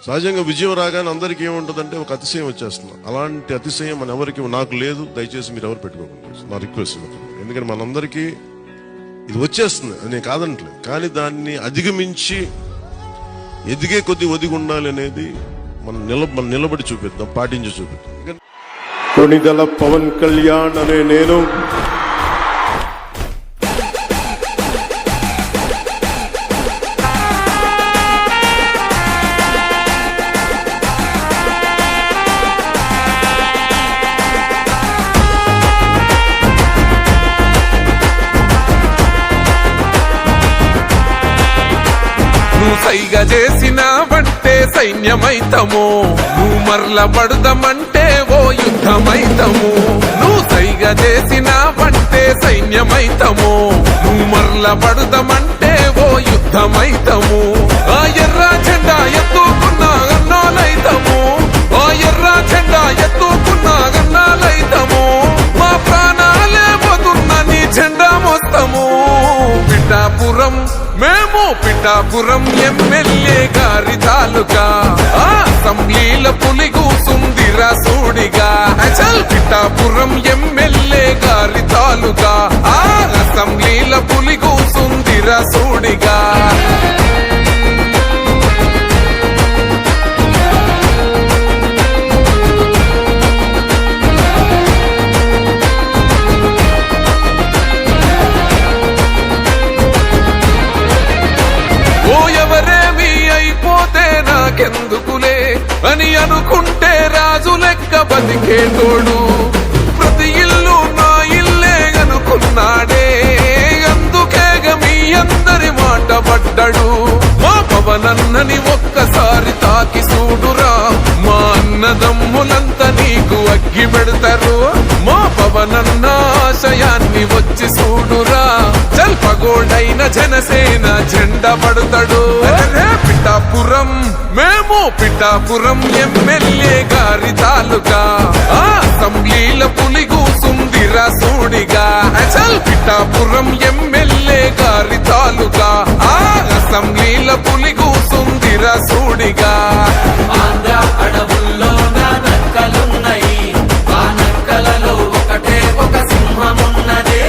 సహజంగా విజయం రాగానే అందరికీ ఏముంటుందంటే ఒక అతిశయం వచ్చేస్తుంది. అలాంటి అతిశయం మన ఎవరికి నాకు లేదు. దయచేసి మీరు ఎవరు పెట్టుకోకండి, నా రిక్వెస్ట్. ఎందుకంటే మనందరికీ ఇది వచ్చేస్తుంది, నేను కాదనట్లేదు. కానీ దాన్ని అధిగమించి ఎదిగే కొద్ది ఒదిగి ఉండాలి అనేది మనం నిలబడి చూపిద్దాం, పాటించి చూపిద్దాం. కొణిదెల పవన్ కళ్యాణ్ అనే నేను సైగ చేసినావంటే సైన్యమైతము, నువ్వు మరల పడదామంటే ఓ యుద్ధమైతము. నువ్వు సైగ చేసినావంటే సైన్యమైతము, నువ్వు మరల పడదామంటే ఓ యుద్ధమైతము. ఆ ఎర్ర జెండా ఎత్తుకున్నా అన్నాలైతము, ఆ ఎర్ర జెండా ఎత్తుకున్నా అన్నాలైతము. మా ప్రాణాలే పోతున్న నీ జెండా మొత్తము. పిఠాపురం మేము పిఠాపురం ఎమ్మెల్యే గారి తాలూకా, అసెంబ్లీల పులి కూసుందిరా సూడిగా. చల్ పిఠాపురం ఎమ్మెల్యే గారి తాలూకా, అసెంబ్లీల పులి కూసుందిరా సూడిగా. నాకెందుకులే అని అనుకుంటే రాజు లెక్క బతికేటోడు, ప్రతి ఇల్లు నా ఇల్లే అనుకున్నాడే. అందుకేగ మీ అందరి మాట పడ్డాడు. మా పవనన్నని ఒక్కసారి తాకి చూడురా, మా అన్నదమ్ములంతా నీకు అగ్గి పెడతారు. మా పవనన్న ఆశయాన్ని వచ్చి చూడురా, జల్పగోడైన జనసేన జెండా పడతాడు. పిఠాపురం మేము పిఠాపురం ఎమ్మెల్యే గారి తాలూకా, అసెంబ్లీల పులి కూసుందిరా సూడిగా. చల్ పిఠాపురం ఎమ్మెల్యే గారి తాలూకా, అసెంబ్లీల పులి కూసుందిరా సూడిగా. ఆంధ్ర అడవుల్లో నక్కలున్నాయి, ఆ నక్కలలో ఒకటే ఒక సింహమున్నది.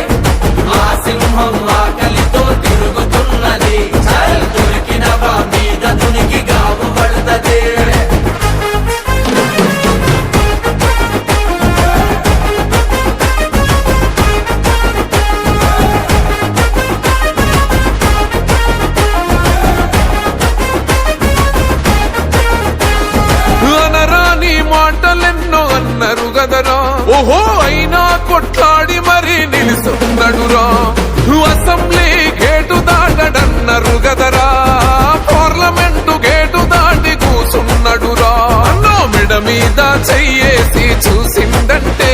ఆ సింహం ఆకలితో తిరుగుతున్నది. దొరికిన వా మీద దునికి గావు పడుతుంది. అనరాని మాటలెన్నో అన్నారు గదరా, ఓహో అయినా కొట్లాడి మరీ నిలుస్తున్నాడురా. అసెంబ్లీ గేటు దాటడన్నారు గదరా, పార్లమెంటు గేటు దాటి కూసున్నాడురా. అన్నో మెడ మీద చెయ్యేసి చూసిందంటే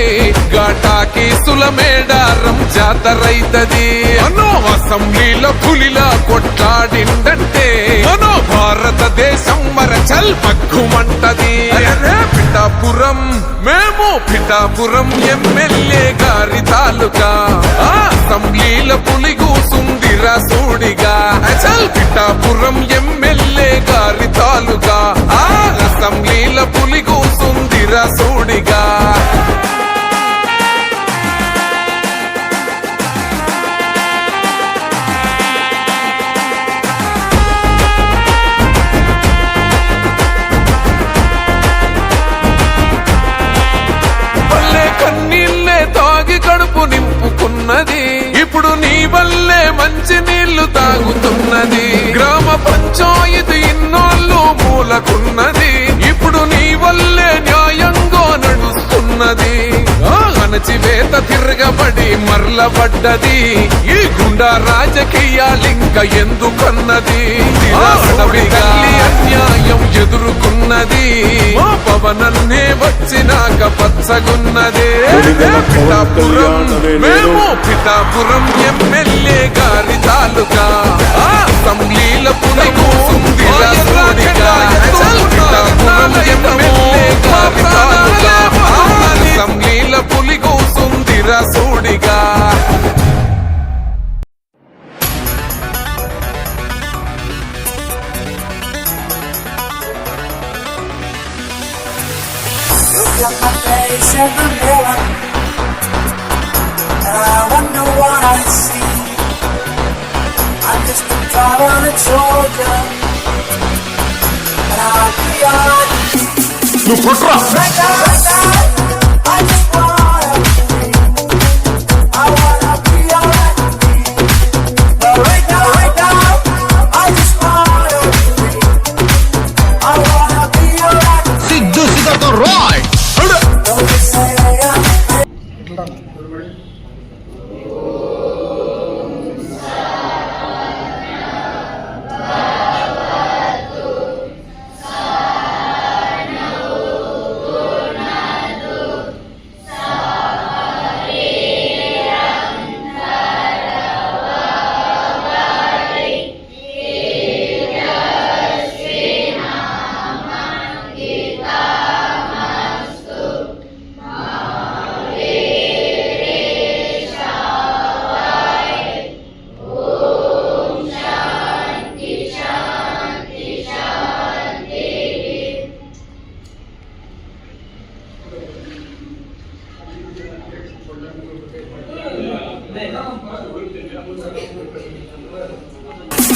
ఘాటాకి సులమేడారం జాతరైతది. అన్నో అసెంబ్లీలో పులిలా కొట్లాడిందంటే మనో భారతదేశం మరచల్ పక్కుమంటది. పిఠాపురం మేము పిఠాపురం ఎమ్మెల్యే గారి తాలూకా, అసెంబ్లీల పులి కూసుందిరా సూడిగా. చల్ పిఠాపురం ఎమ్మెల్యే గారి తాలూకా, అసెంబ్లీల పులి కూసుందిరా సూడిగా. కన్నీళ్ళే తాగి కడుపు నింపుకున్నది, ఇప్పుడు నీ వల్లే మంచి నీళ్లు తాగుతున్నది. గ్రామ పంచాయతీ ఇన్నోళ్ళు మూలకున్నది, ఇప్పుడు నీ వల్లే న్యాయంగా నడుస్తున్నది. అణచివేత తిరగబడి మరలబడ్డది, ఈ గుండా రాజకీయాలింక ఎందుకన్నది. అన్యాయం ఎదుర్కొన్నది, మా పవనన్నే వచ్చినాక పచ్చగున్నదే. పిఠాపురం మేము పిఠాపురం ఎమ్మెల్యే గారి తాలూకా, అసెంబ్లీల పులి కూసుందిరా సూడిగా. పిఠాపురం ఎమ్మెల్యే గారి తాలూకా, అసెంబ్లీల పులి కూసుందిరా సూడిగా. look at my face in the mirror, and I wonder what I see. I'm just a traveling soldier, and I'll be alright. నువ్వు కొట్రా. Right now, I just wanna be. I wanna be alright. But right now, I just wanna be. I wanna be alright. Siddhu సిద్ధతో Roy Don't you say I'm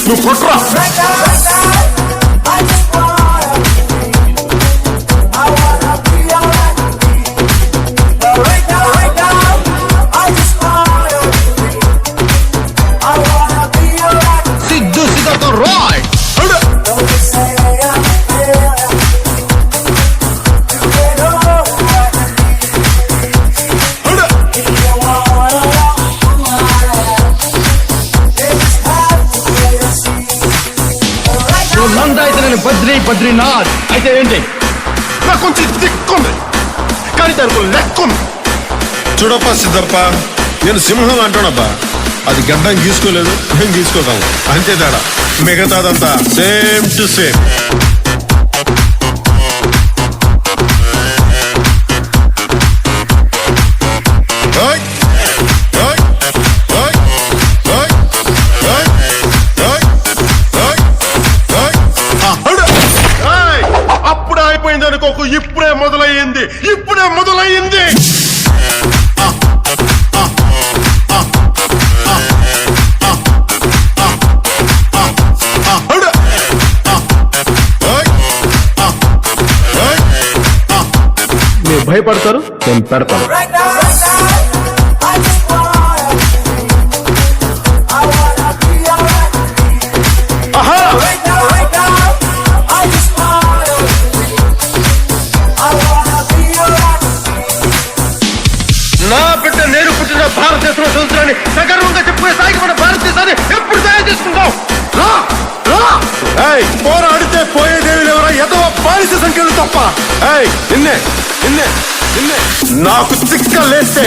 నువ్వు కొట్రా. right now, I just wanna be. I wanna be alright. But right now, I just wanna be. I wanna be alright. Siddhu సిద్ధతో Roy Don't you say I'm fair. You get over what I need. If you wanna know who I am, they just have to wait and see. But right now, నంద అయితే నేను బద్రీనాథ్ అయితే ఏంటి నాకు కొంచెం దిక్కుంది కానీ దానికి లెక్కుంది. చూడప్ప సిద్ధప్ప, నేను సింహం అంటానబ్బా. అది గడ్డం గీసుకోలేదు, మేము గీసుకోగలం అంతే తేడా. మిగతాదంతా సేమ్ టు సేమ్. ఓయ్ ఓయ్ ఓయ్ ఓయ్ ఓయ్ ఓయ్ ఓయ్ ఓయ్. ఏయ్, అప్పుడే అయిపోయింది అనుకోకు, ఇప్పుడే మొదలయ్యింది. ఓయ్ ఓయ్. మీరు భయపడతారు నేను పెడతాను right now, I just wanna be. I wanna be alright. Right now, I just wanna be. I wanna be alright. నా బిడ్డ నేను పుట్టిన భారతదేశంలో సంవత్సరాన్ని సగర్వంగా చెప్పుకునే స్థాయికి మన భారతదేశాన్ని ఎప్పుడు తయారు చేసుకుంటాం రా రా ఏయ్, పోరాడితే పోయేదేవి లేవరా ఎదవ బానిస సంఖ్యలు తప్ప. ఏయ్, నిన్నే నాకు తిక్క లేస్తే